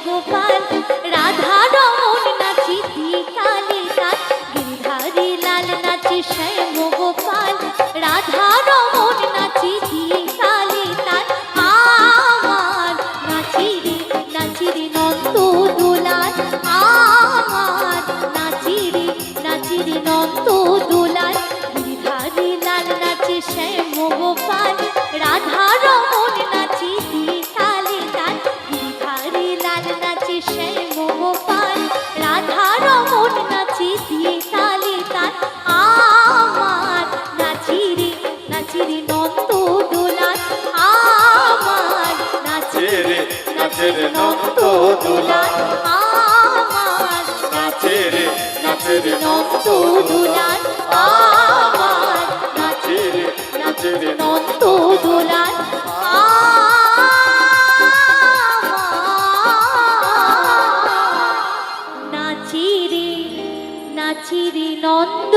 গোপাল রাধা রমন নাচি কালে তাল গিরিধারী লাল নাচে শ্যাম গোপাল রাধা রমন নাচি কালে তাল আমার নাচি রে নন্দ দুলাল আমার নাচি রে নন্দ দুলাল গিরিধারী লাল নাচে শ্যাম গোপাল রাধা রমন নাচি তালে তাল গিরিধারী লাল নাচে শ্যাম গোপাল রাধা রমন নাচি তালে তাল আমার নাচি রে নন্দ দুলাল আমার নাচি রে নন্দ দুলাল আমার নাচি রে নন্দ দুলাল আমার নাচি রে নন্দ দুলাল নাচি রে নন্দ